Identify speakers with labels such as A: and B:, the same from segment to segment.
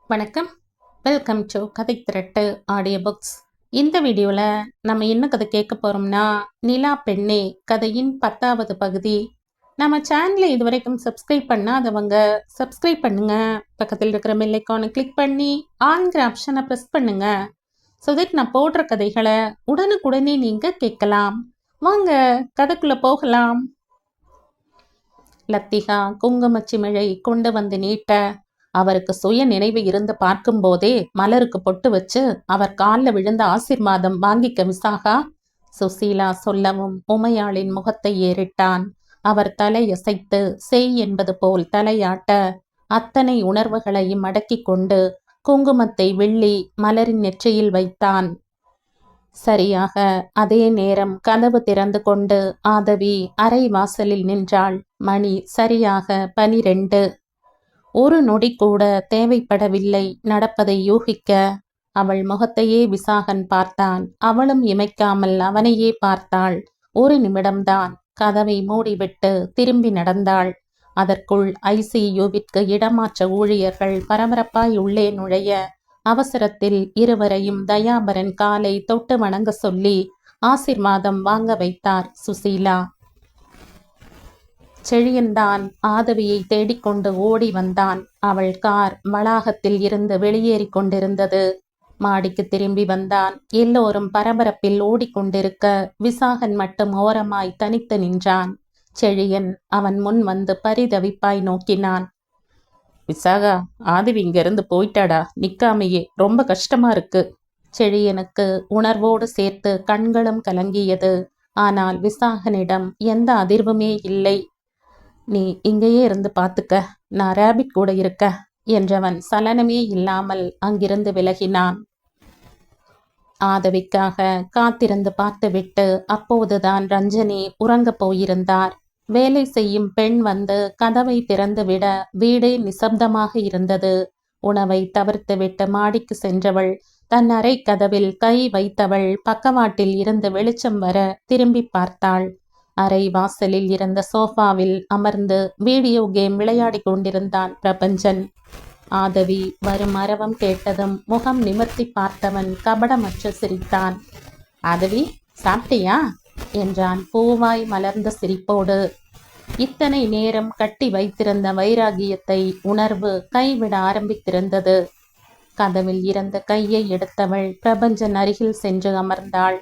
A: வணக்கம். Welcome to கதை திரட்டு audio books. இந்த வீடியோவில் நம்ம என்ன கதை கேட்க போகிறோம்னா, நிலா பெண்ணே கதையின் 10வது பகுதி. நம்ம சேனலை இதுவரைக்கும் சப்ஸ்கிரைப் பண்ணாதவங்க சப்ஸ்கிரைப் பண்ணுங்க. பக்கத்தில் இருக்கிற பெல் ஐகானை கிளிக் பண்ணி ஆன்கிற ஆப்ஷனை ப்ரெஸ் பண்ணுங்க. ஸோ தட் நான் போடுற கதைகளை உடனுக்குடனே நீங்கள் கேட்கலாம். வாங்க கதைக்குள்ளே போகலாம். லத்திகா குங்குமச்சிமிழை கொண்டு வந்து நீட்ட அவருக்கு சுய நினைவு இருந்து பார்க்கும் போதே மலருக்கு பொட்டு வச்சு அவர் காலில் விழுந்த ஆசீர்வாதம் வாங்கிக்க விசாகா, சுசீலா சொல்லவும் உமையாளின் முகத்தை ஏறிட்டான். அவர் தலையசைத்து செய் என்பது போல் தலையாட்ட அத்தனை உணர்வுகளையும் அடக்கி கொண்டு குங்குமத்தை வெள்ளி மலரின் நெற்றியில் வைத்தான். சரியாக அதே நேரம் கதவு திறந்து கொண்டு ஆதவி அறை வாசலில் நின்றாள். மணி சரியாக 12. ஒரு நொடி கூட தேவைப்படவில்லை நடப்பதை யூகிக்க. அவள் முகத்தையே விசாகன் பார்த்தான். அவளும் இமைக்காமல் அவனையே பார்த்தாள். ஒரு நிமிடம்தான். கதவை மூடிவிட்டு திரும்பி நடந்தாள். அதற்குள் ஐசியூவிற்கு இடமாற்ற ஊழியர்கள் பரபரப்பாய் உள்ளே நுழைய அவசரத்தில் இருவரையும் தயாபரன் காலை தொட்டு வணங்க சொல்லி ஆசீர்வாதம் வாங்க வைத்தார் சுசீலா. செழியன்தான் ஆதவியை தேடிக்கொண்டு ஓடி வந்தான். அவள் கார் வளாகத்தில் இருந்து வெளியேறி கொண்டிருந்தது. மாடிக்கு திரும்பி வந்தான். எல்லோரும் பரபரப்பில் ஓடிக்கொண்டிருக்க விசாகன் மட்டும் ஓரமாய் தனித்து நின்றான். செழியன் அவன் முன் வந்து பரிதவிப்பாய் நோக்கினான். விசாகா, ஆதவி இங்கிருந்து போயிட்டாடா, நிக்காமையே, ரொம்ப கஷ்டமா இருக்கு. செழியனுக்கு உணர்வோடு சேர்த்து கண்களும் கலங்கியது. ஆனால் விசாகனிடம் எந்த அதிர்வுமே இல்லை. நீ இங்கேயே இருந்து பார்த்துக்க, நான் ரேபிட் கூட இருக்க என்றவன் சலனமே இல்லாமல் அங்கிருந்து விலகினான். ஆதவிக்காக காத்திருந்து பார்த்துவிட்டு அப்போதுதான் ரஞ்சனி உறங்கப் போயிருந்தார். வேலை செய்யும் பெண் வந்து கதவை திறந்துவிட வீடே நிசப்தமாக இருந்தது. உணவை தவிர்த்துவிட்டு மாடிக்கு சென்றவள் தன் அறை கதவில் கை வைத்தவள் பக்கவாட்டில் இருந்து வெளிச்சம் வர திரும்பி பார்த்தாள். அறை வாசலில் இருந்த சோஃபாவில் அமர்ந்து வீடியோ கேம் விளையாடி கொண்டிருந்தான் பிரபஞ்சன். ஆதவி வரும் அரவம் கேட்டதும் முகம் நிமிர்த்தி பார்த்தவன் கபடமற்று சிரித்தான். ஆதவி, சாப்பிட்டியா என்றான் பூவாய் மலர்ந்த சிரிப்போடு. இத்தனை நேரம் கட்டி வைத்திருந்த வைராகியத்தை உணர்வு கைவிட ஆரம்பித்திருந்தது. கதவில் இருந்த கையை எடுத்தவள் பிரபஞ்சன் அருகில் சென்று அமர்ந்தாள்.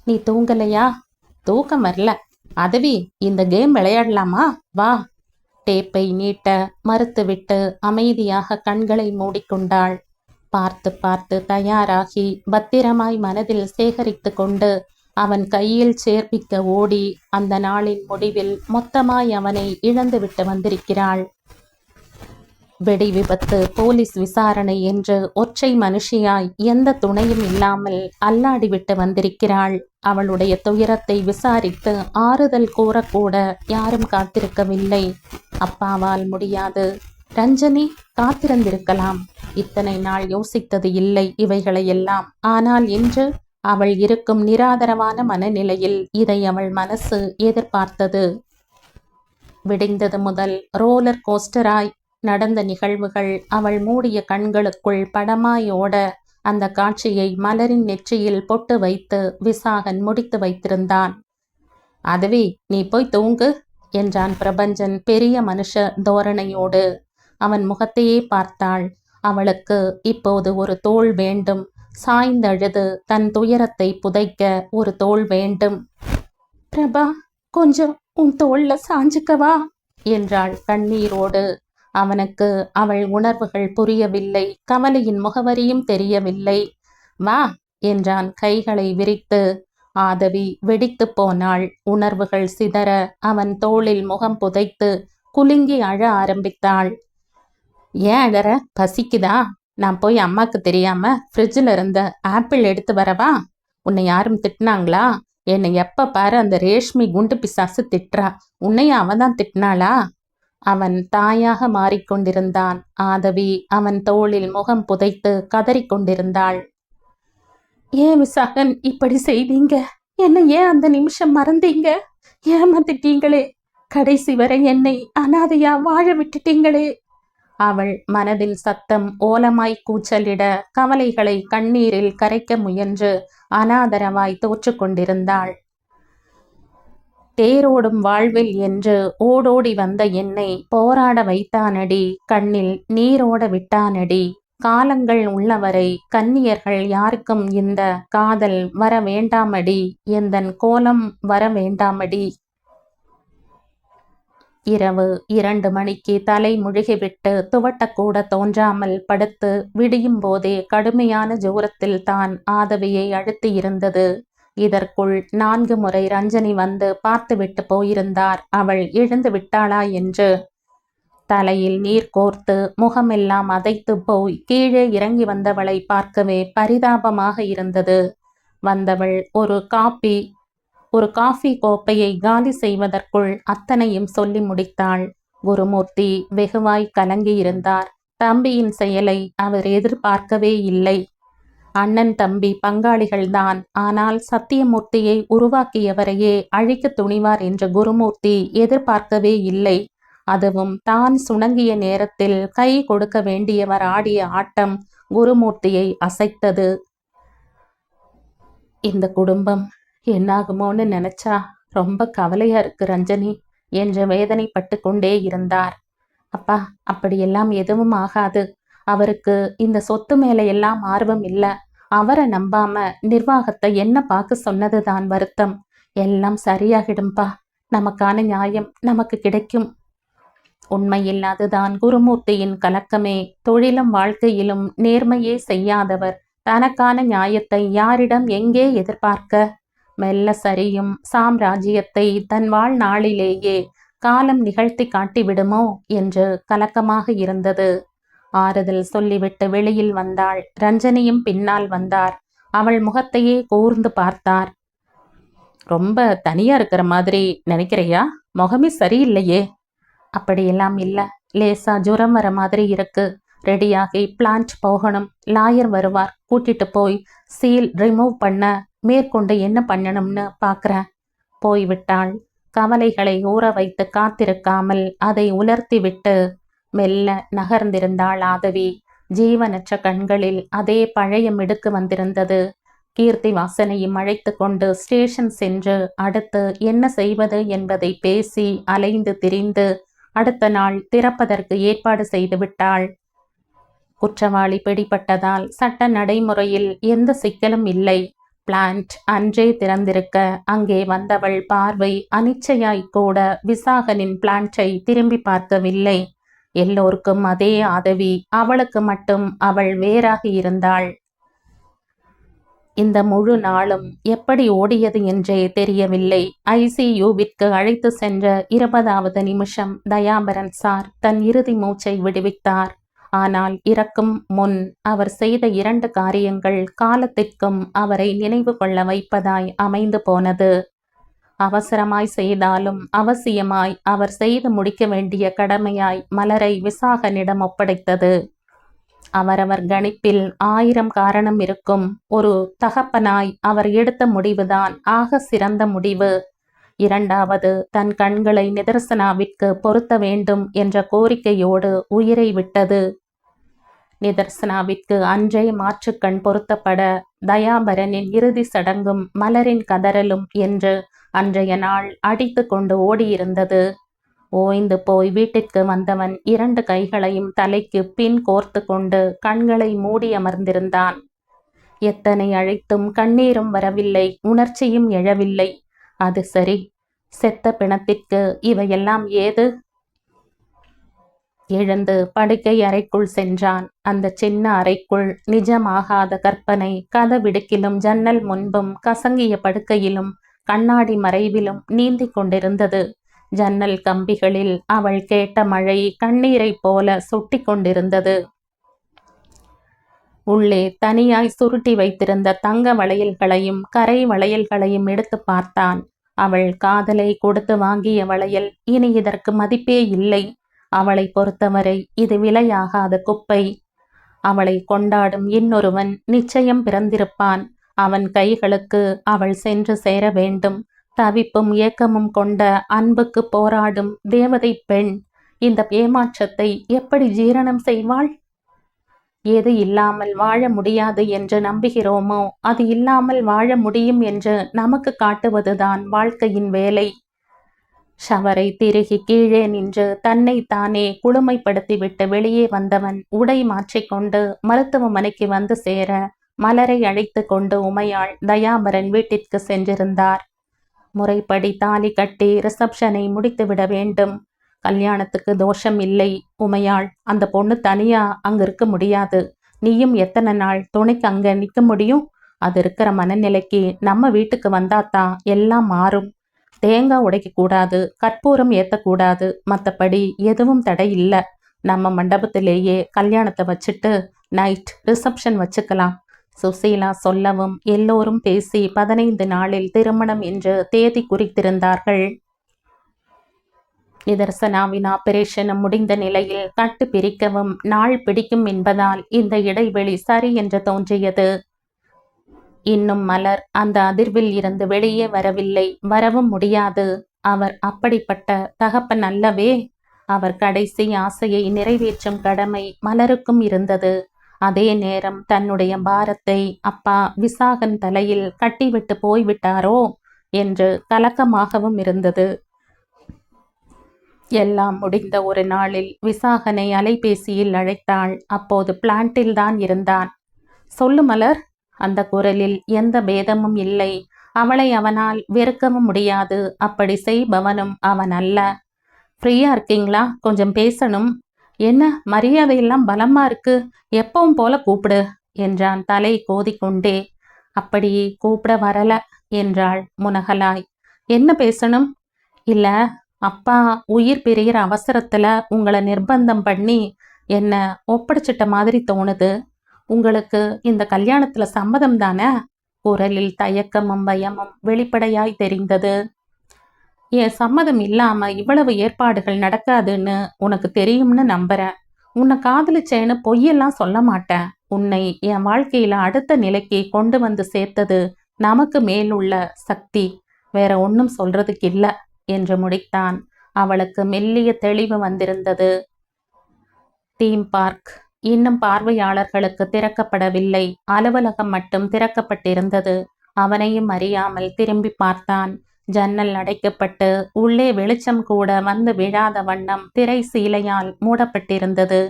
A: நீ தூங்கலையா? தூக்கம் வரல. ஆதவி, இந்த கேம் விளையாடலாமா? வா. டேப்பை நீட்ட மறுத்துவிட்டு அமைதியாக கண்களை மூடிக்கொண்டாள். பார்த்து பார்த்து தயாராகி பத்திரமாய் மனதில் சேகரித்து கொண்டு அவன் கையில் சேர்ப்பிக்க ஓடி அந்த நாளின் முடிவில் மொத்தமாய் அவனை இழந்துவிட்டு வந்திருக்கிறாள். வெடி விபத்து, போலீஸ் விசாரணை என்று ஒற்றை மனுஷியாய் எந்த துணையும் இல்லாமல் அல்லாடிவிட்டு வந்திருக்கிறாள். அவளுடைய துயரத்தை விசாரித்து ஆறுதல் கூறக்கூட யாரும் காத்திருக்கவில்லை. அப்பாவால் முடியாது. ரஞ்சனி காத்திருந்திருக்கலாம். இத்தனை நாள் யோசித்தது இல்லை இவைகளையெல்லாம். ஆனால் இன்று அவள் இருக்கும் நிராதரவான மனநிலையில் இதை அவள் மனசு எதிர்பார்த்தது. விடிந்தது முதல் ரோலர் கோஸ்டராய் நடந்த நிகழ்வுகள் அவள் மூடிய கண்களுக்குள் படமாயோட அந்த காட்சியை மலரின் நெற்றியில் பொட்டு வைத்து விசாகன் முடித்து வைத்திருந்தான். அதுவே, நீ போய் தூங்கு என்றான் பிரபஞ்சன் பெரிய மனுஷ தோரணையோடு. அவன் முகத்தையே பார்த்தாள். அவளுக்கு இப்போது ஒரு தோள் வேண்டும். சாய்ந்தழுது தன் துயரத்தை புதைக்க ஒரு தோள் வேண்டும். பிரபா, கொஞ்சம் உன் தோள்ல சாஞ்சுக்கவா என்றாள் கண்ணீரோடு. அவனுக்கு அவள் உணர்வுகள் புரியவில்லை. கவலையின் முகவரியும் தெரியவில்லை. வா என்றான் கைகளை விரித்து. ஆதவி வெடித்து போனாள். உணர்வுகள் சிதற அவன் தோளில் முகம் புதைத்து குலுங்கி அழ ஆரம்பித்தாள். ஏன் அழற? பசிக்குதா? நான் போய் அம்மாக்கு தெரியாம ஃப்ரிட்ஜில் இருந்த ஆப்பிள் எடுத்து வரவா? உன்னை யாரும் திட்டினாங்களா? என்னை எப்ப பாரு அந்த ரேஷ்மி குண்டு பிசாசு திட்டுறா. உன்னையும் அவதான் திட்டினாளா? அவன் தாயாக மாறிக்கொண்டிருந்தான். ஆதவி அவன் தோளில் முகம் புதைத்து கதறிக்கொண்டிருந்தாள். ஏன் விசாகன் இப்படி செய்தீங்க? என்னை ஏன் அந்த நிமிஷம் மறந்தீங்க? ஏமாத்திட்டீங்களே. கடைசி வரை என்னை அனாதையா வாழ விட்டுட்டீங்களே. அவள் மனதில் சத்தம் ஓலமாய் கூச்சலிட கவலைகளை கண்ணீரில் கரைக்க முயன்று அனாதரவாய் தோற்று கொண்டிருந்தாள். தேரோடும் வாழ்வில் என்று ஓடோடி வந்த என்னை போராட வைத்தானடி, கண்ணில் நீரோட விட்டானடி. காலங்கள் உள்ளவரை கன்னியர்கள் யாருக்கும் இந்த காதல் வர வேண்டாமடி, எந்தன் கோலம் வர வேண்டாமடி. இரவு 2 மணிக்கு தலை முழுகிவிட்டு துவட்டக்கூட தோன்றாமல் படுத்து விடியும் போதே கடுமையான ஜூரத்தில் தான் ஆதவியை அழுத்தி இருந்தது. இதற்குள் 4 முறை ரஞ்சனி வந்து பார்த்துவிட்டு போயிருந்தார் அவள் எழுந்து விட்டாளா என்று. தலையில் நீர் கோர்த்து முகமெல்லாம் அதைத்து போய் கீழே இறங்கி வந்தவளை பார்க்கவே பரிதாபமாக இருந்தது. வந்தவள் ஒரு காஃபி கோப்பையை காலி செய்வதற்குள் அத்தனையும் சொல்லி முடித்தாள். குருமூர்த்தி வெகுவாய் கலங்கியிருந்தார். தம்பியின் செயலை அவர் எதிர்பார்க்கவே இல்லை. அண்ணன் தம்பி பங்காளிகள்தான், ஆனால் சத்தியமூர்த்தியை உருவாக்கியவரையே அழிக்க துணிவார் என்று குருமூர்த்தி எதிர்பார்க்கவே இல்லை. அதுவும் தான் சுணங்கிய நேரத்தில் கை கொடுக்க வேண்டியவர் ஆடிய ஆட்டம் குருமூர்த்தியை அசைத்தது. இந்த குடும்பம் என்னாகுமோன்னு நினைச்சா ரொம்ப கவலையா இருக்கு ரஞ்சனி என்று வேதனைப்பட்டு கொண்டே இருந்தார். அப்பா, அப்படியெல்லாம் எதுவும் ஆகாது. அவருக்கு இந்த சொத்து மேல எல்லாம் ஆர்வம் இல்லை. அவரை நம்பாம நிர்வாகத்தை என்ன பார்க்க சொன்னதுதான் வருத்தம். எல்லாம் சரியாகிடும்பா. நமக்கான நியாயம் நமக்கு கிடைக்கும். உண்மையில் அதுதான் குருமூர்த்தியின் கலக்கமே. தொழிலும் வாழ்க்கையிலும் நேர்மையே செய்யாதவர் தனக்கான நியாயத்தை யாரிடம் எங்கே எதிர்பார்க்க? மெல்ல சரியும் சாம்ராஜ்யத்தை தன் வாழ்நாளிலேயே காலம் நிகழ்த்தி காட்டிவிடுமோ என்று கலக்கமாக இருந்தது. ஆறுதல் சொல்லிவிட்டு வெளியில் வந்தாள். ரஞ்சனியும் பின்னால் வந்தார். அவள் முகத்தையே கூர்ந்து பார்த்தார். ரொம்ப தனியா இருக்கிற மாதிரி நினைக்கிறையா? முகமே சரியில்லையே. அப்படியெல்லாம் இல்லை, லேசா ஜுரம் வர மாதிரி இருக்கு. ரெடியாகி பிளான்ட் போகணும். லாயர் வருவார். கூட்டிட்டு போய் சீல் ரிமூவ் பண்ண மேற்கொண்டு என்ன பண்ணணும்னு பார்க்குறேன். போய்விட்டாள். கவலைகளை ஊற வைத்து காத்திருக்காமல் அதை உலர்த்தி விட்டு மெல்ல நகர்ந்திருந்தாள் ஆதவி. ஜீவனற்ற கண்களில் அதே பழைய மிடுக்கு வந்திருந்தது. கீர்த்தி வாசனையும் அழைத்து கொண்டு ஸ்டேஷன் சென்று அடுத்து என்ன செய்வது என்பதை பேசி அலைந்து திரிந்து அடுத்த நாள் திறப்பதற்கு ஏற்பாடு செய்து விட்டாள். குற்றவாளி பிடிபட்டதால் சட்ட நடைமுறையில் எந்த சிக்கலும் இல்லை. பிளான்ட் அன்றே திறந்திருக்க அங்கே வந்தவள் பார்வை அனிச்சையாய் கூட விசாகனின் பிளான்ட்டை திரும்பி பார்க்கவில்லை. எல்லோருக்கும் அதே ஆதவி, அவளுக்கு மட்டும் அவள் வேறாகி இருந்தாள். இந்த முழு நாளும் எப்படி ஓடியது என்றே தெரியவில்லை. ICUவிற்கு அழைத்து சென்ற 20வது நிமிஷம் தயாபரன் சார் தன் இறுதி மூச்சை விடுவித்தார். ஆனால் இறக்கும் முன் அவர் செய்த 2 காரியங்கள் காலத்திற்கும் அவரை நினைவு கொள்ள வைப்பதாய் அமைந்து போனது. அவசரமாய் செய்தாலும் அவசியமாய் அவர் செய்து முடிக்க வேண்டிய கடமையாய் மலரை விசாகனிடம் ஒப்படைத்தது. அவரவர் கணிப்பில் 1000 காரணம் இருக்கும். ஒரு தகப்பனாய் அவர் எடுத்த முடிவுதான் ஆக சிறந்த முடிவு. 2வது, தன் கண்களை நிதர்சனாவிற்கு பொருத்த வேண்டும் என்ற கோரிக்கையோடு உயிரை விட்டது. நிதர்சனாவிற்கு அன்றே மாற்றுக்கண் பொருத்தப்பட தயாபரனின் இறுதி சடங்கும் மலரின் கதறலும் என்று அன்றைய நாள் அடித்து கொண்டு ஓடியிருந்தது. ஓய்ந்து போய் வீட்டிற்கு வந்தவன் 2 கைகளையும் தலைக்கு பின் கோர்த்து கொண்டு கண்களை மூடி அமர்ந்திருந்தான். எத்தனை அழைத்தும் கண்ணீரும் வரவில்லை, உணர்ச்சியும் எழவில்லை. அது சரி, செத்த பிணத்திற்கு இவையெல்லாம் ஏது? எழுந்து படுக்கை அறைக்குள் சென்றான். அந்த சின்ன அறைக்குள் நிஜமாகாத கற்பனை கதவிடுக்கிலும் ஜன்னல் முன்பும் கசங்கிய படுக்கையிலும் கண்ணாடி மறைவிலும் நீந்தி கொண்டிருந்தது. ஜன்னல் கம்பிகளில் அவள் கேட்ட மழை கண்ணீரை போல சொட்டி கொண்டிருந்தது. உள்ளே தனியாய் சுருட்டி வைத்திருந்த தங்க வளையல்களையும் கரை வளையல்களையும் எடுத்து பார்த்தான். அவள் காதலை கொடுத்து வாங்கிய வளையல் இனி இதற்கு மதிப்பே இல்லை. அவளை பொறுத்தவரை இது விலையாகாத குப்பை. அவளை கொண்டாடும் இன்னொருவன் நிச்சயம் பிறந்திருப்பான். அவன் கைகளுக்கு அவள் சென்று சேர வேண்டும். தவிப்பும் ஏக்கமும் கொண்ட அன்புக்கு போராடும் தேவதை பெண். இந்த ஏமாற்றத்தை எப்படி ஜீரணம் செய்வாள்? எது இல்லாமல் வாழ முடியாது என்று நம்புகிறோமோ அது இல்லாமல் வாழ முடியும் என்று நமக்கு காட்டுவதுதான் வாழ்க்கையின் வேலை. ஷவரை திருகி கீழே நின்று தன்னை தானே குளுமைப்படுத்திவிட்டு வெளியே வந்தவன் உடை மாற்றிக்கொண்டு மருத்துவமனைக்கு வந்து சேர மலரை அழைத்து கொண்டு உமையாள் தயாபரன் வீட்டிற்கு சென்றிருந்தார். முறைப்படி தாலி கட்டி ரிசப்ஷனை முடித்துவிட வேண்டும். கல்யாணத்துக்கு தோஷம் இல்லை. உமையாள், அந்த பொண்ணு தனியா அங்க இருக்க முடியாது. நீயும் எத்தனை நாள் துணைக்கு அங்க நிற்க முடியும்? அது இருக்கிற மனநிலைக்கு நம்ம வீட்டுக்கு வந்தாதான் எல்லாம் மாறும். தேங்காய் உடைக்க கூடாது, கற்பூரம் ஏத்தக்கூடாது, மற்றபடி எதுவும் தடை இல்லை. நம்ம மண்டபத்திலேயே கல்யாணத்தை வச்சுட்டு நைட் ரிசப்ஷன் வச்சுக்கலாம். சுசீலா சொல்லவும் எல்லோரும் பேசி 15 நாளில் திருமணம் என்று தேதி குறித்திருந்தார்கள். நிதர்சனாவின் ஆபரேஷனும் முடிந்த நிலையில் கட்டு பிரிக்கவும் நாள் பிடிக்கும் என்பதால் இந்த இடைவெளி சரி என்று தோன்றியது. இன்னும் மலர் அந்த அதிர்வில் இருந்து வெளியே வரவில்லை, வரவும் முடியாது. அவர் அப்படிப்பட்ட தகப்பன் அல்லவே. அவர் கடைசி ஆசையை நிறைவேற்றும் கடமை மலருக்கும் இருந்தது. அதே நேரம் தன்னுடைய பாரத்தை அப்பா விசாகன் தலையில் கட்டிவிட்டு போய்விட்டாரோ என்று கலக்கமாகவும் இருந்தது. எல்லாம் முடிந்த ஒரு நாளில் விசாகனை அலைபேசியில் அழைத்தாள். அப்போது பிளான்ட்டில் தான் இருந்தான். சொல்லு மலர். அந்த குரலில் எந்த பேதமும் இல்லை. அவளை அவனால் வெறுக்கவும் முடியாது. அப்படி செய்பவனும் அவன் அல்ல. ஃப்ரீயா இருக்கீங்களா? கொஞ்சம் பேசணும். என்ன மரியாதையெல்லாம் பலமா இருக்கு? எப்பவும் போல கூப்பிடு என்றான் தலை கோதிக்கொண்டே. அப்படியே கூப்பிட வரல என்றாள் முனகலாய். என்ன பேசணும்? இல்ல, அப்பா உயிர் பிரிகிற அவசரத்துல உங்களை நிர்பந்தம் பண்ணி என்ன ஒப்படைச்சிட்ட மாதிரி தோணுது. உங்களுக்கு இந்த கல்யாணத்துல சம்மதம் தானே? குரலில் தயக்கமும் பயமும் வெளிப்படையாய் தெரிந்தது. என் சம்மதம் இல்லாம இவ்வளவு ஏற்பாடுகள் நடக்காதுன்னு உனக்கு தெரியும்னு நம்புறேன். உன்னை காதலிச்சேன்னு பொய்யெல்லாம் சொல்ல மாட்டேன். உன்னை என் வாழ்க்கையில அடுத்த நிலைக்கு கொண்டு வந்து சேர்த்தது நமக்கு மேலுள்ள சக்தி. வேற ஒன்றும் சொல்றதுக்கு இல்ல என்று முடித்தான். அவளுக்கு மெல்லிய தெளிவு வந்திருந்தது. தீம் பார்க் இன்னும் பார்வையாளர்களுக்கு திறக்கப்படவில்லை. அலுவலகம் மட்டும் திறக்கப்பட்டிருந்தது. அவனையும் அறியாமல் திரும்பி பார்த்தான். ஜன்னல் அடைக்கப்பட்டு உள்ளே வெளிச்சம் கூட வந்து விழாத வண்ணம் திரை சீலையால் மூடப்பட்டிருந்தது.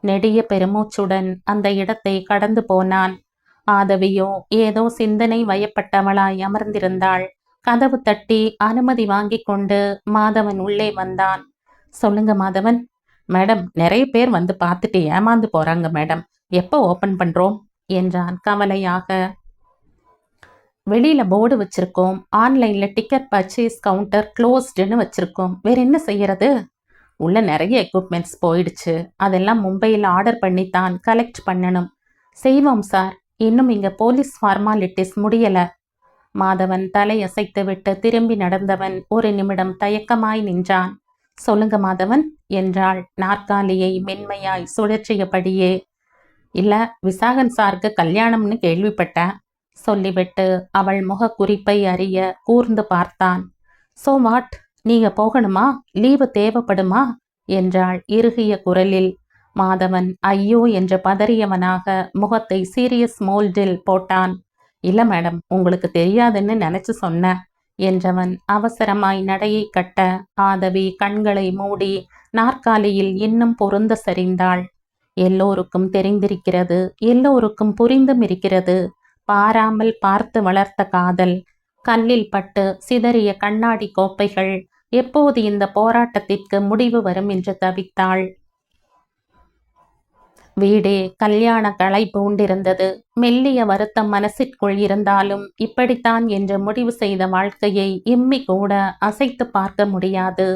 A: நெடிய பெருமூச்சுடன் அந்த இடத்தை கடந்து போனான். ஆதவியோ ஏதோ சிந்தனை வயப்பட்டவளாய் அமர்ந்திருந்தாள். கதவு தட்டி அனுமதி வாங்கி கொண்டு மாதவன் உள்ளே வந்தான். சொல்லுங்க மாதவன். மேடம், நிறைய பேர் வந்து பார்த்துட்டு ஏமாந்து போறாங்க மேடம். எப்போ ஓபன் பண்றோம் என்றான் கவலையாக. வெளியில போர்டு வச்சிருக்கோம். ஆன்லைன்ல டிக்கெட் பர்ச்சேஸ் கவுண்டர் க்ளோஸ்டுன்னு வச்சிருக்கோம். வேற என்ன செய்யறது? உள்ள நிறைய எக்யூப்மெண்ட்ஸ் போயிடுச்சு. அதெல்லாம் மும்பையில் ஆர்டர் பண்ணி தான் கலெக்ட் பண்ணணும். செய்வோம் சார். இன்னும் இங்க போலீஸ் ஃபார்மாலிட்டிஸ் முடியல. மாதவன் தலையசைத்து விட்டு திரும்பி நடந்தவன் ஒரு நிமிடம் தயக்கமாய் நின்றான். சொல்லுங்க மாதவன் என்றாள் நாற்காலியை மென்மையாய் சுழற்றியபடியே. இல்ல, விசாகன் சாருக்கு கல்யாணம்னு கேள்விப்பட்டேன் சொல்லிவிட்டு அவள் முக குறிப்பை அறிய கூர்ந்து பார்த்தான். So what? நீங்க போகணுமா? லீவு தேவைப்படுமா என்றாள் இறுகிய குரலில். மாதவன் ஐயோ என்று பதறியவனாக முகத்தை சீரியஸ் மோல்டில் போட்டான். இல்ல மேடம், உங்களுக்கு தெரியாதுன்னு நினைச்சு சொன்ன என்றவன் அவசரமாய் நடையை கட்ட ஆதவி கண்களை மூடி நாற்காலியில் இன்னும் பொருந்த சரிந்தாள். எல்லோருக்கும் தெரிந்திருக்கிறது, எல்லோருக்கும் புரிந்தும் இருக்கிறது. பாராமல் பார்த்து வளர்த்த காதல், கல்லில் பட்டு சிதறிய கண்ணாடி கோப்பைகள். எப்போது இந்த போராட்டத்திற்கு முடிவு வரும் என்று தவித்தாள். வீடே கல்யாண களை பூண்டிருந்தது. மெல்லிய வருத்தம் மனசிற்குள் இருந்தாலும் இப்படித்தான் என்று முடிவு செய்த வாழ்க்கையை இம்மி கூட அசைத்து பார்க்க முடியாது.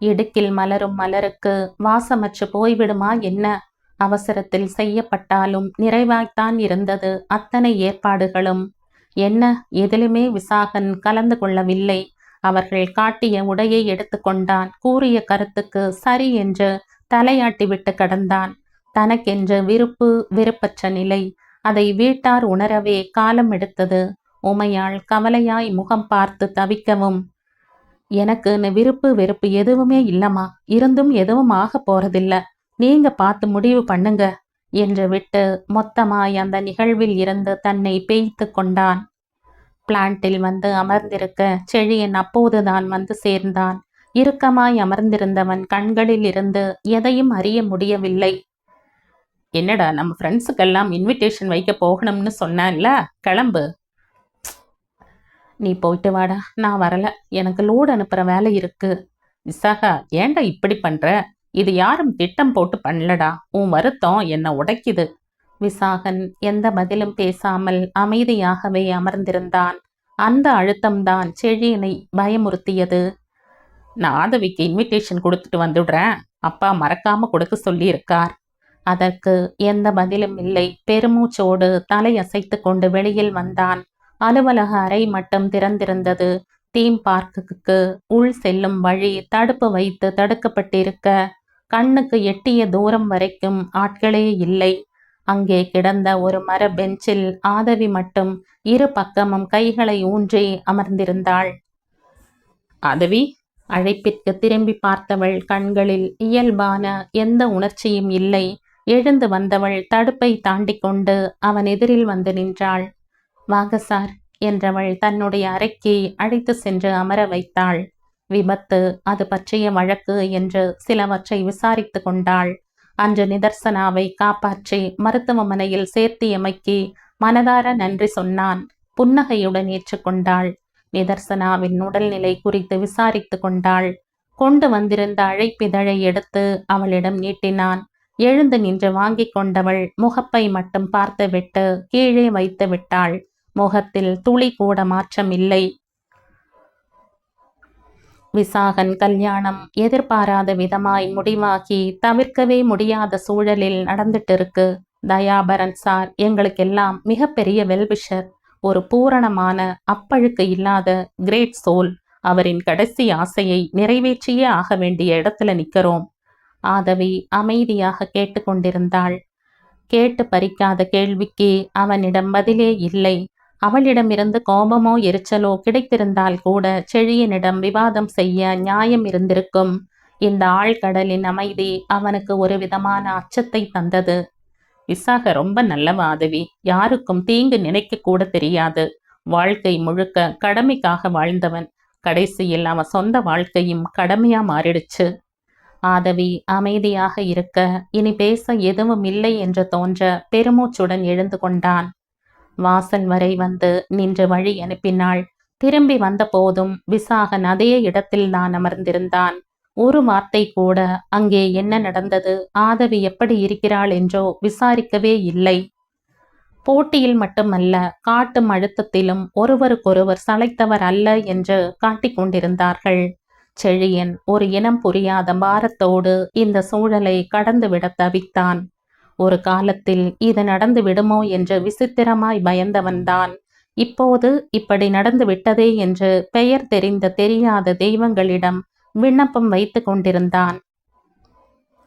A: இடுக்கில் மலரும் மலருக்கு வாசமற்று போய்விடுமா என்ன? அவசரத்தில் செய்யப்பட்டாலும் நிறைவாய்த்தான் இருந்தது அத்தனை ஏற்பாடுகளும். என்ன, எதிலுமே விசாகன் கலந்து கொள்ளவில்லை. அவர்கள் காட்டிய உடையை எடுத்துக்கொண்டான். கூறிய கருத்துக்கு சரி என்று தலையாட்டி விட்டு கடந்தான். தனக்கென்று விருப்பு வெறுப்பற்ற நிலை. அதை வீட்டார் உணரவே காலம் எடுத்தது. உமையாள் கவலையாய் முகம் பார்த்து தவிக்கவும், எனக்குன்னு விருப்பு வெறுப்பு எதுவுமே இல்லம்மா. இருந்தும் எதுவும் ஆகப் போறதில்ல. நீங்க பார்த்து முடிவு பண்ணுங்க என்று விட்டு மொத்தமாய் அந்த நிகழ்வில் இருந்து தன்னை பேய்த்து கொண்டான். பிளான்ட்டில் வந்து அமர்ந்திருக்க செழியன் அப்போதுதான் வந்து சேர்ந்தான். இறுக்கமாய் அமர்ந்திருந்தவன் கண்களில் இருந்து எதையும் அறிய முடியவில்லை. என்னடா, நம்ம ஃப்ரெண்ட்ஸுக்கெல்லாம் இன்விடேஷன் வைக்க போகணும்னு சொன்னேன்ல, கிளம்பு. நீ போயிட்டு வாடா, நான் வரல. எனக்கு லோடு அனுப்புற வேலை இருக்கு. விசாகா, ஏன்டா இப்படி பண்ற? இது யாரும் திட்டம் போட்டு பண்ணலடா. உன் வருத்தம் என்ன உடைக்குது. விசாகன் எந்த பதிலும் பேசாமல் அமைதியாகவே அமர்ந்திருந்தான். அந்த அழுத்தம்தான் செழியனை பயமுறுத்தியது. நான் ஆதவிக்கு இன்விடேஷன் கொடுத்துட்டு வந்துடுறேன். அப்பா மறக்காம கொடுக்க சொல்லி இருக்கார். அதற்கு எந்த பதிலும் இல்லை. பெருமூச்சோடு தலை அசைத்து கொண்டு வெளியில் வந்தான். அலுவலக அறை மட்டும் திறந்திருந்தது. தீம் பார்க்குக்கு உள் செல்லும் வழி தடுப்பு வைத்து தடுக்கப்பட்டிருக்க கண்ணுக்கு எட்டிய தூரம் வரைக்கும் ஆட்களே இல்லை. அங்கே கிடந்த ஒரு மர பெஞ்சில் ஆதவி மட்டும் இரு பக்கமும் கைகளை ஊன்றி அமர்ந்திருந்தாள். ஆதவி, அழைப்பிற்கு திரும்பி பார்த்தவள் கண்களில் இயல்பான எந்த உணர்ச்சியும் இல்லை. எழுந்து வந்தவள் தடுப்பை தாண்டி கொண்டு அவன் எதிரில் வந்து நின்றாள். வாங்க சார் என்றவள் தன்னுடைய அறைக்கு அழைத்து சென்று அமர வைத்தாள். விபத்து, அது பற்றிய வழக்கு என்று சிலவற்றை விசாரித்து கொண்டாள். அன்று நிதர்சனாவை காப்பாற்றி மருத்துவமனையில் சேர்த்தியமைக்கு மனதார நன்றி சொன்னான். புன்னகையுடன் ஏற்றுக்கொண்டாள். நிதர்சனாவின் உடல்நிலை குறித்து விசாரித்து கொண்டாள். கொண்டு வந்திருந்த அழைப்பிதழை எடுத்து அவளிடம் நீட்டினான். எழுந்து நின்று வாங்கி கொண்டவள் முகப்பை மட்டும் பார்த்துவிட்டு கீழே வைத்து விட்டாள். முகத்தில் துளி கூட மாற்றம் இல்லை. விசாகன் கல்யாணம் எதிர்பாராத விதமாய் முடிவாகி தவிர்க்கவே முடியாத சூழலில் நடந்துட்டு இருக்கு. தயாபரன் சார் எங்களுக்கெல்லாம் மிகப்பெரிய வெல்விஷர். ஒரு பூரணமான அப்பழுக்கு இல்லாத கிரேட் சோல். அவரின் கடைசி ஆசையை நிறைவேற்றியே ஆக வேண்டிய இடத்துல நிற்கிறோம். ஆதவி அமைதியாக கேட்டுக்கொண்டிருந்தாள். கேட்டு பறிக்காத கேள்விக்கு அவனிடம் பதிலே இல்லை. அவளிடமிருந்து கோபமோ எரிச்சலோ கிடைத்திருந்தால் கூட செழியனிடம் விவாதம் செய்ய நியாயம் இருந்திருக்கும். இந்த ஆழ்கடலின் அமைதி அவனுக்கு ஒரு விதமான அச்சத்தை தந்தது. விசாக ரொம்ப நல்லவ ஆதவி. யாருக்கும் தீங்கு நினைக்க கூட தெரியாது. வாழ்க்கை முழுக்க கடமைக்காக வாழ்ந்தவன். கடைசியில் அவன் சொந்த வாழ்க்கையும் கடமையா மாறிடுச்சு. ஆதவி அமைதியாக இருக்க இனி பேச எதுவும் இல்லை என்று தோன்ற பெருமூச்சுடன் எழுந்து கொண்டான். வாசல் வரை வந்து நின்று வழி அனுப்பினாள். திரும்பி வந்த போதும் விசாகன் அதே இடத்தில் தான் அமர்ந்திருந்தான். ஒரு வார்த்தை கூட அங்கே என்ன நடந்தது, ஆதவி எப்படி இருக்கிறாள் என்றோ விசாரிக்கவே இல்லை. போட்டியில் மட்டுமல்ல, காட்டும் அழுத்தத்திலும் ஒருவருக்கொருவர் சளைத்தவர் அல்ல என்று காட்டிக் கொண்டிருந்தார்கள். செழியன் ஒரு இனம் புரியாத பாரத்தோடு இந்த சூழலை கடந்துவிட தவித்தான். ஒரு காலத்தில் இது நடந்து விடுமோ என்று விசித்திரமாய் பயந்தவன்தான் இப்போது இப்படி நடந்து விட்டதே என்று பெயர் தெரிந்த தெரியாத தெய்வங்களிடம் விண்ணப்பம் வைத்து கொண்டிருந்தான்.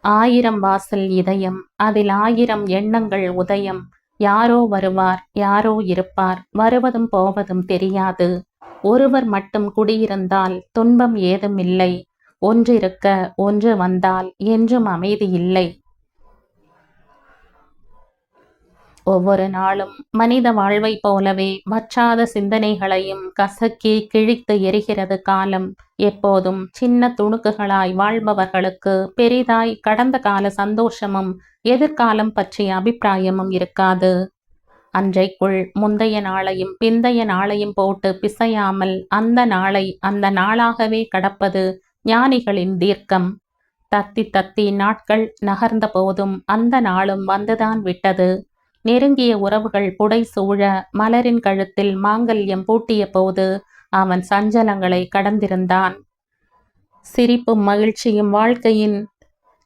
A: 1000 வாசல் இதயம், அதில் 1000 எண்ணங்கள் உதயம். யாரோ வருவார், யாரோ இருப்பார், வருவதும் போவதும் தெரியாது. ஒருவர் மட்டும் குடியிருந்தால் துன்பம் ஏதும் இல்லை. ஒன்றிருக்க ஒன்று வந்தால் என்றும் அமைதி இல்லை. ஒவ்வொரு நாளும் மனித வாழ்வை போலவே வற்றாத சிந்தனைகளையும் கசக்கி கிழித்து எரிகிறது காலம். எப்போதும் சின்ன துணுக்குகளாய் வாழ்பவர்களுக்கு பெரிதாய் கடந்த கால சந்தோஷமும் எதிர்காலம் பற்றிய அபிப்பிராயமும் இருக்காது. அன்றைக்குள் முந்தைய நாளையும் பிந்தைய நாளையும் போட்டு பிசையாமல் அந்த நாளை அந்த நாளாகவே கடப்பது ஞானிகளின் தீர்க்கம். தத்தி தத்தி நாட்கள் நகர்ந்த போதும் அந்த நாளும் வந்துதான் விட்டது. நெருங்கிய உறவுகள் புடை சூழ மலரின் கழுத்தில் மாங்கல்யம் பூட்டிய போது அவன் சஞ்சலங்களை கடந்திருந்தான். சிரிப்பும் மகிழ்ச்சியும் வாழ்க்கையின்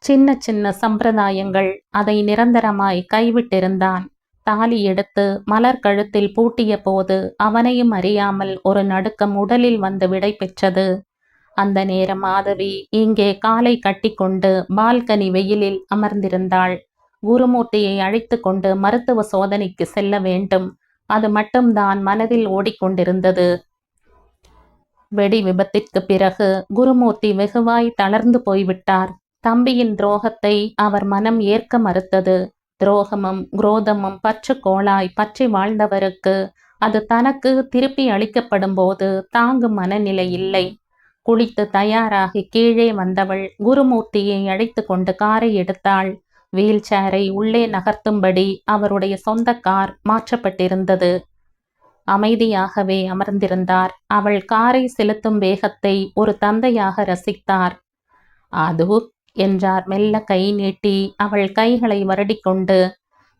A: சின்ன சின்ன சம்பிரதாயங்கள். அதை நிரந்தரமாய் கைவிட்டிருந்தான். தாலி எடுத்து மலர் கழுத்தில் பூட்டிய போது அவனையும் அறியாமல் ஒரு நடுக்கம் உடலில் வந்து விடை பெற்றது. அந்த நேரம் மாதவி இங்கே காலை கட்டிக்கொண்டு பால்கனி வெயிலில் அமர்ந்திருந்தாள். குருமூர்த்தியை அழைத்து கொண்டு மருத்துவ சோதனைக்கு செல்ல வேண்டும். அது மட்டும்தான் மனதில் ஓடிக்கொண்டிருந்தது. வெடி விபத்திற்கு பிறகு குருமூர்த்தி வெகுவாய் தளர்ந்து போய்விட்டார். தம்பியின் துரோகத்தை அவர் மனம் ஏற்க மறுத்தது. துரோகமும் குரோதமும் பற்று கோளாய் பற்றி வாழ்ந்தவருக்கு அது தனக்கு திருப்பி அளிக்கப்படும் போது தாங்கும் மனநிலை இல்லை. குளித்து தயாராகி கீழே வந்தவள் குருமூர்த்தியை அழைத்து கொண்டு காரை எடுத்தாள். வீல் சேரை உள்ளே நகர்த்தும்படி அவருடைய சொந்த கார் மாற்றப்பட்டிருந்தது. அமைதியாகவே அமர்ந்திருந்தார். அவள் காரை செலுத்தும் வேகத்தை ஒரு தந்தையாக ரசித்தார். அது என்றார் மெல்ல கை நீட்டி அவள் கைகளை வருடிக்கொண்டு.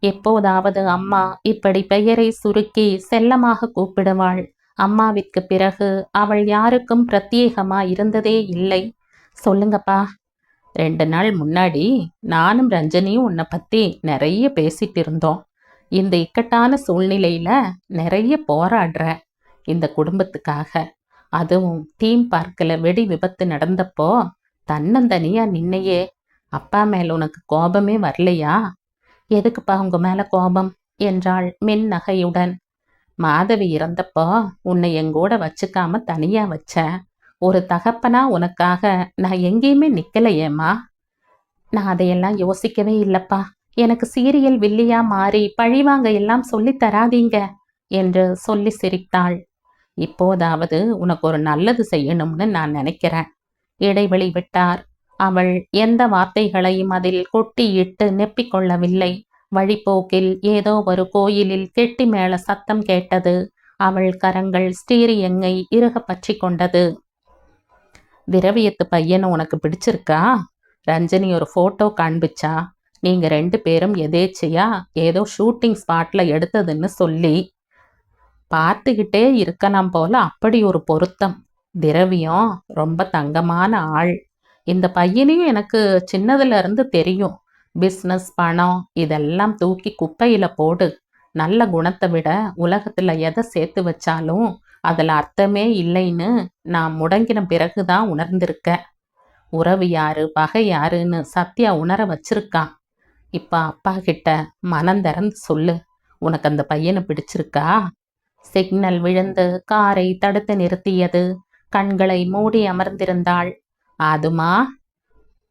A: எப்போதாவது அம்மா இப்படி பெயரை சுருக்கி செல்லமாக கூப்பிடுவாள். அம்மாவிற்கு பிறகு அவள் யாருக்கும் பிரத்யேகமா இருந்ததே இல்லை. சொல்லுங்கப்பா. 2 நாள் முன்னாடி நானும் ரஞ்சனியும் உன்னை பத்தி நிறைய பேசிட்டு இருந்தோம். இந்த இக்கட்டான சூழ்நிலையில நிறைய போராடுற இந்த குடும்பத்துக்காக. அதுவும் தீம் பார்க்கில் வெடி விபத்து நடந்தப்போ தன்னந்தனியா நின்னையே. அப்பா மேல உனக்கு கோபமே வரலையா? எதுக்குப்பா உங்க மேல கோபம் என்றாள் மென் நகையுடன். மாதவி இறந்தப்போ உன்னை எங்கூட வச்சுக்காம தனியா வச்ச. ஒரு தகப்பனா உனக்காக நான் எங்கேயுமே நிக்கலையேம்மா. நான் அதையெல்லாம் யோசிக்கவே இல்லப்பா. எனக்கு சீரியல் வில்லியா மாறி பழிவாங்க எல்லாம் சொல்லி தராதீங்க என்று சொல்லி சிரித்தாள். இப்போதாவது உனக்கு ஒரு நல்லது செய்யணும்னு நான் நினைக்கிறேன். இடைவெளி விட்டார். அவள் எந்த வார்த்தைகளையும் அதில் கொட்டியிட்டு நெப்பிக்கொள்ளவில்லை. வழிப்போக்கில் ஏதோ ஒரு கோயிலில் கெட்டி மேள சத்தம் கேட்டது. அவள் கரங்கள் ஸ்டீரியங்கை இறுக பற்றி கொண்டது. திரவியத்து பையனை உனக்கு பிடிச்சிருக்கா? ரஞ்சனி ஒரு போட்டோ காண்பிச்சா. நீங்க 2 பேரும் எதேச்சையா ஏதோ ஷூட்டிங் ஸ்பாட்ல எடுத்ததுன்னு சொல்லி பார்த்துக்கிட்டே இருக்கலாம் போல. அப்படி ஒரு பொருத்தம். திரவியம் ரொம்ப தங்கமான ஆள். இந்த பையனையும் எனக்கு சின்னதுல இருந்து தெரியும். பிஸ்னஸ் பணம் இதெல்லாம் தூக்கி குப்பையில போடு. நல்ல குணத்தை விட உலகத்துல எதை சேர்த்து வச்சாலும் அதுல அர்த்தமே இல்லைன்னு நான் முடங்கின பிறகுதான் உணர்ந்திருக்க. உறவு யாரு பகை யாருன்னு சத்யா உணர வச்சிருக்கான். இப்ப அப்பா கிட்ட மனம் திறந்து சொல்லு, உனக்கு அந்த பையனை பிடிச்சிருக்கா? சிக்னல் விழுந்து காரை தடுத்து நிறுத்தியது. கண்களை மூடி அமர்ந்திருந்தாள். அதுமா,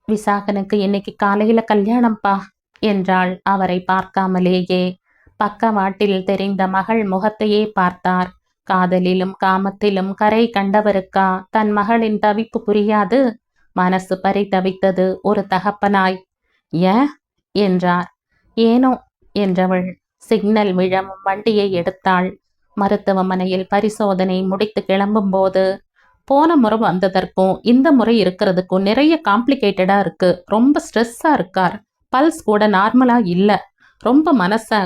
A: விசாகனுக்கு இன்னைக்கு காலையில கல்யாணம்பா என்றாள் அவரை பார்க்காமலேயே. பக்கவாட்டில் தெரிந்த மகள் முகத்தையே பார்த்தார். காதலிலும் காமத்திலும் கரை கண்டவருக்கா தன் மகளின் தவிப்பு புரியாது? மனசு பரிதவித்தது ஒரு தகப்பனாய். ஏன் என்றார். ஏனோ என்றவள் சிக்னல் விழவும் வண்டியை எடுத்தாள். மருத்துவமனையில் பரிசோதனை முடித்து கிளம்பும் போது, போன முறை வந்ததற்கும் இந்த முறை இருக்கிறதுக்கும் நிறைய காம்ப்ளிகேட்டடா இருக்கு. ரொம்ப ஸ்ட்ரெஸ்ஸா இருக்கார். பல்ஸ் கூட நார்மலா இல்ல. ரொம்ப மனசை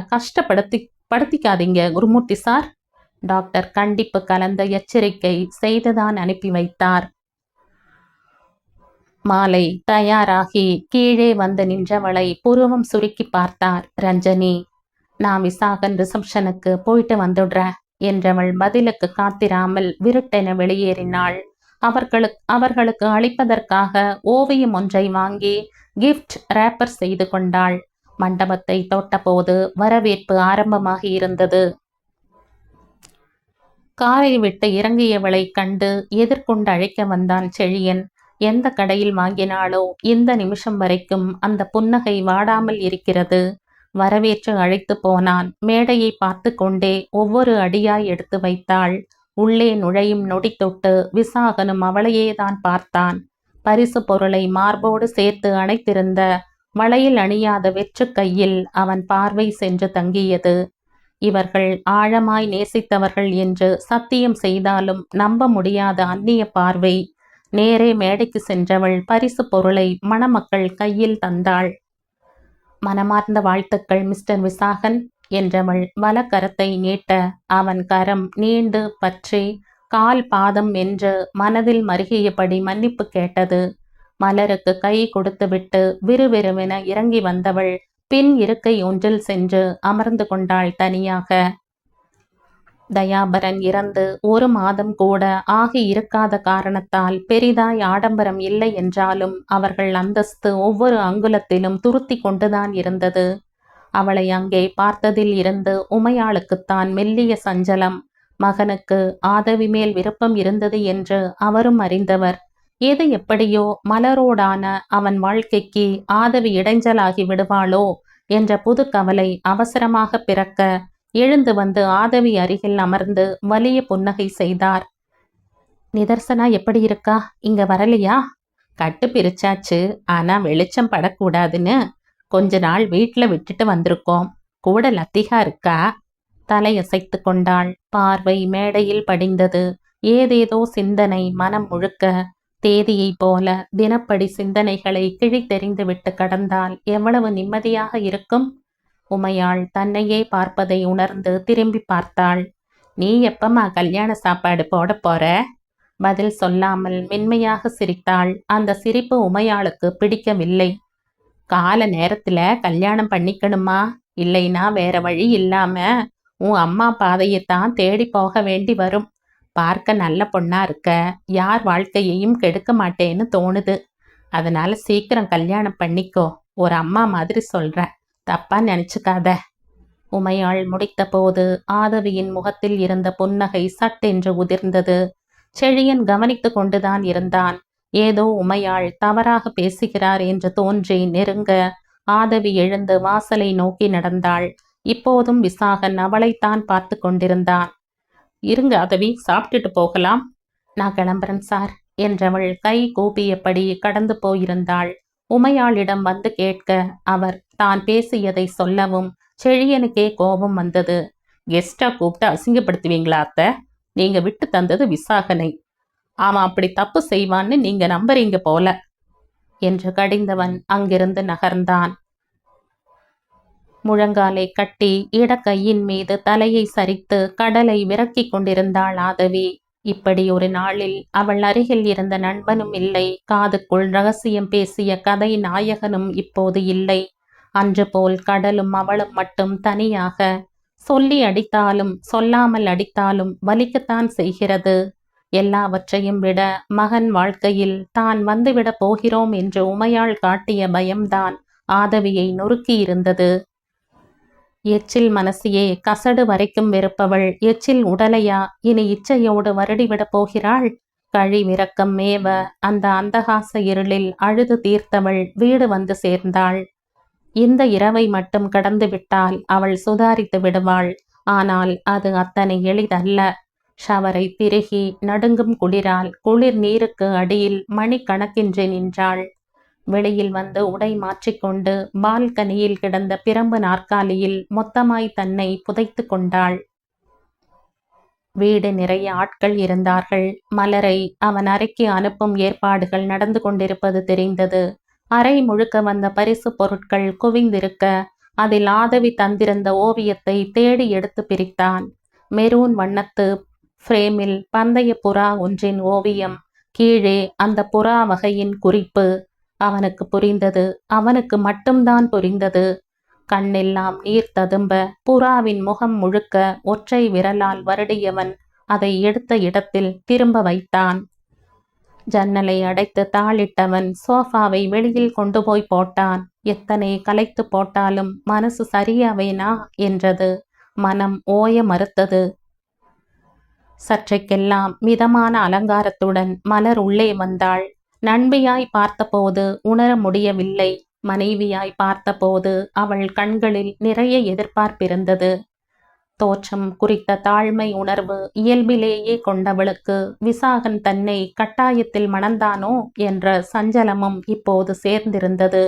A: படுத்திக்காதீங்க குருமூர்த்தி சார். டாக்டர் கண்டிப்பு கலந்த எச்சரிக்கை செய்துதான் அனுப்பி வைத்தார். மாலை தயாராகி கீழே வந்து நின்றவளை புருவம் சுருக்கி பார்த்தார் ரஞ்சனி. நான் விசாகன் ரிசப்ஷனுக்கு போயிட்டு வந்துடுறேன் என்றவள் பதிலுக்கு காத்திராமல் விருட்டென வெளியேறினாள். அவர்களுக்கு அளிப்பதற்காக ஓவியம் ஒன்றை வாங்கி கிஃப்ட் ரேப்பர் செய்து கொண்டாள். மண்டபத்தை தொட்டபோது வரவேற்பு ஆரம்பமாகி இருந்தது. காரை விட்டு இறங்கியவளை கண்டு எதிர்கொண்டு அழைக்க வந்தான் செழியன். எந்த கடையில் வாங்கினாலோ இந்த நிமிஷம் வரைக்கும் அந்த புன்னகை வாடாமல் இருக்கிறது. வரவேற்று அழைத்து போனான். மேடையை பார்த்து கொண்டே ஒவ்வொரு அடியாய் எடுத்து வைத்தாள். உள்ளே நுழையும் நொடி தொட்டு விசாகனும் அவளையேதான் பார்த்தான். பரிசு பொருளை மார்போடு சேர்த்து அணைத்திருந்த வளையில் அணியாத வெற்று கையில் அவன் பார்வை சென்று தங்கியது. இவர்கள் ஆழமாய் நேசித்தவர்கள் என்று சத்தியம் செய்தாலும் நம்ப முடியாத அந்நிய பார்வை. நேரே மேடைக்கு சென்றவள் பரிசு பொருளை மணமக்கள் கையில் தந்தாள். மனமார்ந்த வாழ்த்துக்கள் மிஸ்டர் விசாகன் என்றவள் வலக்கரத்தை நீட்ட அவன் கரம் நீண்டு பற்றி கால் பாதம் என்று மனதில் மருகியபடி மன்னிப்பு கேட்டது. மலருக்கு கை கொடுத்துவிட்டு விறுவிறுவென இறங்கி வந்தவள் பின் இருக்கை ஒன்றில் சென்று அமர்ந்து கொண்டாள் தனியாக. தயாபரன் இறந்து 1 மாதம் கூட ஆகி இருக்காத காரணத்தால் பெரிதாய் ஆடம்பரம் இல்லை என்றாலும் அவர்கள் அந்தஸ்து ஒவ்வொரு அங்குலத்திலும் துருத்தி கொண்டுதான் இருந்தது. அவளை அங்கே பார்த்ததில் இருந்து உமையாளுக்குத்தான் மெல்லிய சஞ்சலம். மகனுக்கு ஆதவி மேல் விருப்பம் இருந்தது என்று அவரும் அறிந்தவர். எது எப்படியோ மலரோடான அவன் வாழ்க்கைக்கு ஆதவி இடைஞ்சலாகி விடுவாளோ என்ற புது கவலை அவசரமாக பிறக்க எழுந்து வந்து ஆதவி அருகில் அமர்ந்து வலிய புன்னகை செய்தார். நிதர்சனா எப்படி இருக்கா? இங்க வரலையா? கட்டு பிரிச்சாச்சு, ஆனா வெளிச்சம் படக்கூடாதுன்னு கொஞ்ச நாள் வீட்டுல விட்டுட்டு வந்திருக்கோம். கூட லத்திகா இருக்கா? தலையசைத்து கொண்டாள். பார்வை மேடையில் படிந்தது. ஏதேதோ சிந்தனை மனம் முழுக்க. தேதியைப் போல தினப்படி சிந்தனைகளை கிழித்தெறிந்து விட்டு கடந்தால் எவ்வளவு நிம்மதியாக இருக்கும்? உமையாள் தன்னையே பார்ப்பதை உணர்ந்து திரும்பி பார்த்தாள். நீ எப்பமா கல்யாண சாப்பாடு போட போற? பதில் சொல்லாமல் மென்மையாக சிரித்தாள். அந்த சிரிப்பு உமையாளுக்கு பிடிக்கவில்லை. கால நேரத்துல கல்யாணம் பண்ணிக்கணுமா? இல்லைனா வேற வழி இல்லாம உன் அம்மா பாதையைத்தான் தேடி போக வேண்டி வரும். பார்க்க நல்ல பொண்ணா இருக்க, யார் வாழ்க்கையையும் கெடுக்க மாட்டேன்னு தோணுது. அதனால சீக்கிரம் கல்யாணம் பண்ணிக்கோ. ஒரு அம்மா மாதிரி சொல்ற, தப்பா நினைச்சுக்காத. உமையாள் முடித்த போது ஆதவியின் முகத்தில் இருந்த புன்னகை சட்டென்று உதிர்ந்தது. செழியன் கவனித்து கொண்டுதான் இருந்தான். ஏதோ உமையாள் தவறாக பேசுகிறார் என்று தோன்றி நெருங்க ஆதவி எழுந்து வாசலை நோக்கி நடந்தாள். இப்போதும் விசாகன் அவளைத்தான் பார்த்து கொண்டிருந்தான். இருங்க ஆதவி, சாப்பிட்டுட்டு போகலாம். நான் கிளம்புறேன் சார் என்றவள் கை கூப்பியபடி கடந்து போயிருந்தாள். உமையாளிடம் வந்து கேட்க அவர் தான் பேசியதை சொல்லவும் செழியனுக்கே கோபம் வந்தது. கெஸ்டா கூப்பிட்டு அசிங்கப்படுத்துவீங்களா அத்தை? நீங்க விட்டு தந்தது விசாகனை. அவன் அப்படி தப்பு செய்வான்னு நீங்க நம்புறீங்க போல என்று கடிந்தவன் அங்கிருந்து நகர்ந்தான். முழங்காலை கட்டி இடக்கையின் மீது தலையை சரித்து கடலை விரக்கி கொண்டிருந்தாள் ஆதவி. இப்படி ஒரு நாளில் அவள் அருகில் இருந்த நண்பனும் இல்லை, காதுக்குள் ரகசியம் பேசிய கதை நாயகனும் இப்போது இல்லை. அன்று போல் கடலும் அவளும் மட்டும் தனியாக. சொல்லி அடித்தாலும் சொல்லாமல் அடித்தாலும் வலிக்கத்தான் செய்கிறது. எல்லாவற்றையும் விட மகன் வாழ்க்கையில் தான் வந்துவிட போகிறோம் என்று உமையாள் காட்டிய பயம்தான் ஆதவியை நொறுக்கியிருந்தது. எச்சில் மனசியே கசடு வரைக்கும் வெறுப்பவள் எச்சில் உடலையா இனி இச்சையோடு வருடிவிடப் போகிறாள்? கழிவிரக்கம் மேவ அந்த அந்தகாச இருளில் அழுது தீர்த்தவள் வீடு வந்து சேர்ந்தாள். இந்த இரவை மட்டும் கடந்து விட்டால் அவள் சுதாரித்து விடுவாள். ஆனால் அது அத்தனை எளிதல்ல. ஷவரை திருகி நடுங்கும் குளிரால் குளிர் நீருக்கு அடியில் மணிக்கணக்கின்றி நின்றாள். வெளியில் வந்து உடை மாற்றிக்கொண்டு பால்கனியில் கிடந்த பிரம்பு நாற்காலியில் மொத்தமாய் தன்னை புதைத்து கொண்டாள். வீடு நிறைய ஆட்கள் இருந்தார்கள். மலரை அவன் அறைக்கு அனுப்பும் ஏற்பாடுகள் நடந்து கொண்டிருப்பது தெரிந்தது. அறை முழுக்க வந்த பரிசு பொருட்கள் குவிந்திருக்க அதில் ஆதவி தந்திருந்த ஓவியத்தை தேடி எடுத்து பிரித்தான். மெரூன் வண்ணத்து ஃப்ரேமில் பந்தய புறா ஒன்றின் ஓவியம். கீழே அந்த புறா வகையின் குறிப்பு. அவனுக்கு புரிந்தது. அவனுக்கு மட்டும்தான் புரிந்தது. கண்ணெல்லாம் நீர் ததும்ப புறாவின் முகம் முழுக்க ஒற்றை விரலால் வருடியவன் அதை எடுத்த இடத்தில் திரும்ப வைத்தான். ஜன்னலை அடைத்து தாளிட்டவன் சோஃபாவை வெளியில் கொண்டு போய் போட்டான். எத்தனை கலைத்து போட்டாலும் மனசு சரியாவேனா என்றது. மனம் ஓய மறுத்தது. சற்றைக்கெல்லாம் மிதமான அலங்காரத்துடன் மலர் உள்ளே வந்தாள். நண்பியாய் பார்த்தபோது உணர முடியவில்லை. மனைவியாய் பார்த்தபோது அவள் கண்களில் நிறைய எதிர்பார்ப்பிருந்தது. தோற்றம் குறித்த தாழ்மை உணர்வு இயல்பிலேயே கொண்டவளுக்கு விசாகன் தன்னை கட்டாயத்தில் மணந்தானோ என்ற சஞ்சலமும் இப்போது சேர்ந்திருந்தது.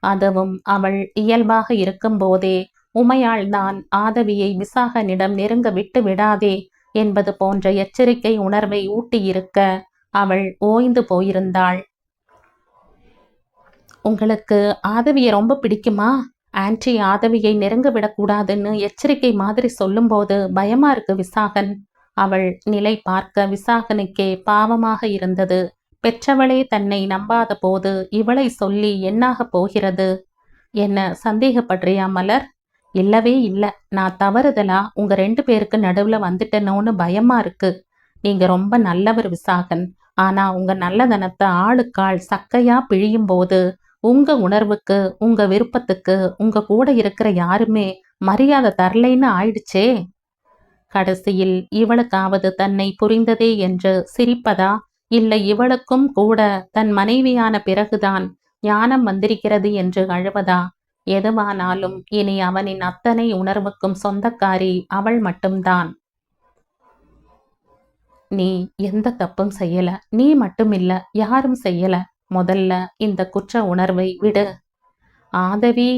A: அதுவும் அவள் இயல்பாக இருக்கும்போதே உமையாள்தான் ஆதவியை விசாகனிடம் நெருங்க விட்டு விடாதே என்பது போன்ற எச்சரிக்கை உணர்வை ஊட்டியிருக்க அவள் ஓய்ந்து போயிருந்தாள். உங்களுக்கு ஆதவியை ரொம்ப பிடிக்குமா? ஆன்டி ஆதவியை நெருங்க விடக்கூடாதுன்னு எச்சரிக்கை மாதிரி சொல்லும்போது பயமா இருக்கு விசாகன். அவள் நிலை பார்க்க விசாகனுக்கே பாவமாக இருந்தது. பெற்றவளே தன்னை நம்பாத போது இவளை சொல்லி என்னாக போகிறது? என்ன சந்தேகப்படுறியா மலர்? இல்லவே இல்லை. நான் தவறுதலா உங்க 2 பேருக்கு நடுவுல வந்துட்டேனோன்னு பயமா இருக்கு. நீங்க ரொம்ப நல்லவர் விசாகன். ஆனா உங்க நல்லதனத்தை ஆளுக்காள் சக்கையா பிழியும் போது உங்க உணர்வுக்கு உங்க விருப்பத்துக்கு உங்க கூட இருக்கிற யாருமே மரியாதை தரலைன்னு ஆயிடுச்சே. கடைசியில் இவளுக்காவது தன்னை புரிந்ததே என்று சிரிப்பதா, இல்லை இவளுக்கும் கூட தன் மனைவியான பிறகுதான் ஞானம் வந்திருக்கிறது என்று அழுவதா? எதுவானாலும் இனி அவனின் அத்தனை உணர்வுக்கும் சொந்தக்காரி அவள் மட்டும்தான். நீ எந்த தப்பும் செய்யல, நீ மட்டுமில்ல, யாரும் செய்யல. முதல்ல இந்த குற்ற உணர்வை விடு. ஆதவி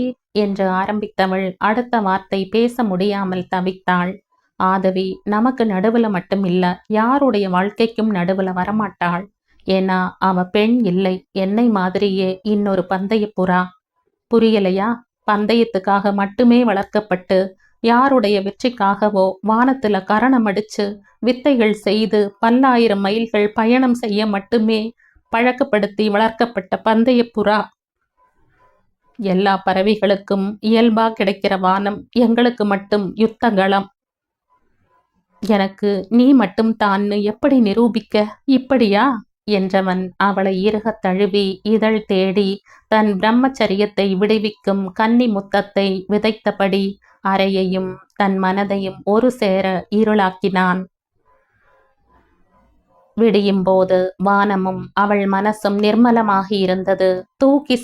A: என்று ஆரம்பித்தவள் அடுத்த வார்த்தை பேச முடியாமல் தவித்தாள். ஆதவி நமக்கு நடுவுல மட்டும் இல்ல, யாருடைய வாழ்க்கைக்கும் நடுவுல வரமாட்டாள். ஏன்னா அவ பெண் இல்லை, என்னை மாதிரியே இன்னொரு பந்தய புறா. புரியலையா? பந்தயத்துக்காக மட்டுமே வளர்க்கப்பட்டு யாருடைய வெற்றிக்காகவோ வானத்துல கரணம் அடிச்சு வித்தைகள் செய்து பல்லாயிரம் மைல்கள் பயணம் செய்ய மட்டுமே பழக்கப்படுத்தி வளர்க்கப்பட்ட பந்தய புறா. எல்லா பறவைகளுக்கும் இயல்பா கிடைக்கிற வானம் எங்களுக்கு மட்டும் யுத்தகலம். எனக்கு நீ மட்டும் தான்னு எப்படி நிரூபிக்க? இப்படியா என்றவன் அவளை இறுகத் தழுவி இதழ் தேடி தன் பிரம்மச்சரியத்தை விடுவிக்கும் கன்னி முத்தத்தை விதைத்தபடி அறையையும் தன் மனதையும் ஒரு சேர இருளாக்கினான். விடியும் போது வானமும் அவள் மனசும் நிர்மலமாகி இருந்தது. தூக்கி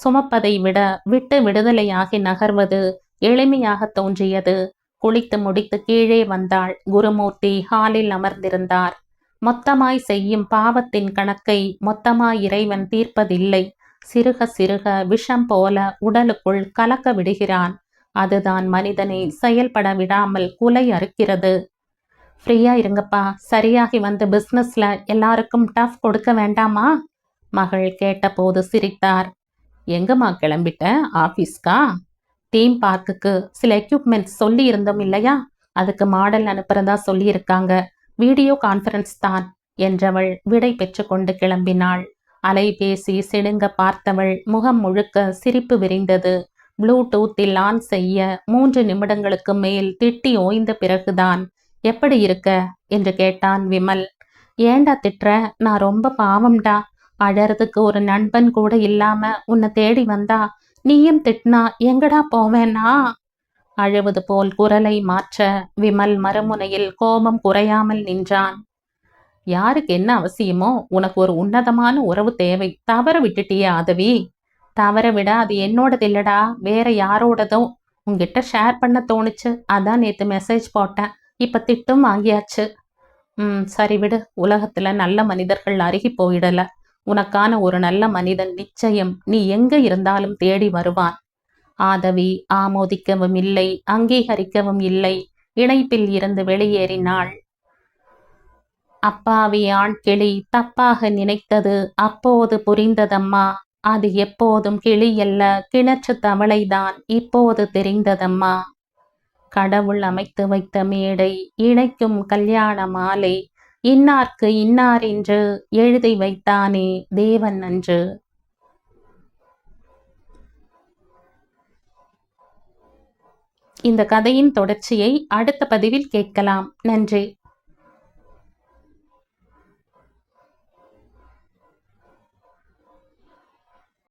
A: சுமப்பதை விட விட்டு விடுதலையாகி நகர்வது எளிமையாக தோன்றியது. குளித்து முடித்து கீழே வந்தாள். குருமூர்த்தி ஹாலில் அமர்ந்திருந்தார். மொத்தமாய் செய்யும் பாவத்தின் கணக்கை மொத்தமாய் இறைவன் தீர்ப்பதில்லை. சிறுக சிறுக விஷம் போல உடலுக்குள் கலக்க விடுகிறான். அதுதான் மனிதனை செயல்பட விடாமல் குலை அறுக்கிறது. ஃப்ரீயா இருங்கப்பா, சரியாகி வந்து பிஸ்னஸ்ல எல்லாருக்கும் டஃப் கொடுக்க வேண்டாமா? மகள் கேட்டபோது சிரித்தார். எங்கம்மா கிளம்பிட்ட? ஆபீஸ்கா? தீம் பார்க்குக்கு சில எக்யூப்மெண்ட்ஸ் சொல்லி இருந்தோம் இல்லையா, அதுக்கு மாடல் அனுப்புறதா சொல்லியிருக்காங்க. வீடியோ கான்ஃபரன்ஸ் தான் என்றவள் விடை பெற்று கொண்டு கிளம்பினாள். அலைபேசி சிடுங்க பார்த்தவள் முகம் முழுக்க சிரிப்பு விரிந்தது. ப்ளூடூத்தில் ஆன் செய்ய 3 நிமிடங்களுக்கு மேல் திட்டி ஓய்ந்த பிறகுதான் எப்படி இருக்க என்று கேட்டான் விமல். ஏண்டா திட்டுற? நான் ரொம்ப பாவம்டா. அழறதுக்கு ஒரு நண்பன் கூட இல்லாம உன்னை தேடி வந்தா நீயும் திட்டினா எங்கடா போவேன்னா? அழுவது போல் குரலை மாற்ற விமல் மறுமுனையில் கோபம் குறையாமல் நின்றான். யாருக்கு என்ன அவசியமோ உனக்கு ஒரு உன்னதமான உறவு தேவை, தவற விட்டுட்டியே ஆதவி. தவற விட அது என்னோடது இல்லடா, வேற யாரோடதும். உங்ககிட்ட ஷேர் பண்ண தோணுச்சு, அதான் நேத்து மெசேஜ் போட்டேன். இப்ப திட்டும் வாங்கியாச்சு. சரி விடு, உலகத்துல நல்ல மனிதர்கள் அருகி போயிடல. உனக்கான ஒரு நல்ல மனிதன் நிச்சயம் நீ எங்க இருந்தாலும் தேடி வருவான். ஆதவி ஆமோதிக்கவும் இல்லை, அங்கீகரிக்கவும் இல்லை. இணைப்பில் இருந்து வெளியேறினாள். அப்பாவி ஆண் கிளி தப்பாக நினைத்தது அப்போது புரிந்ததம்மா. அது எப்போதும் கிளியல்ல, கிணற்று தவளைதான் இப்போது தெரிந்ததம்மா. கடவுள் அமைத்து வைத்த மேடை, இணைக்கும் கல்யாண மாலை, இன்னார்க்கு இன்னார் என்று எழுதி வைத்தானே தேவன் அன்று. இந்த கதையின் தொடர்ச்சியை அடுத்த பதிவில் கேட்கலாம். நன்றி.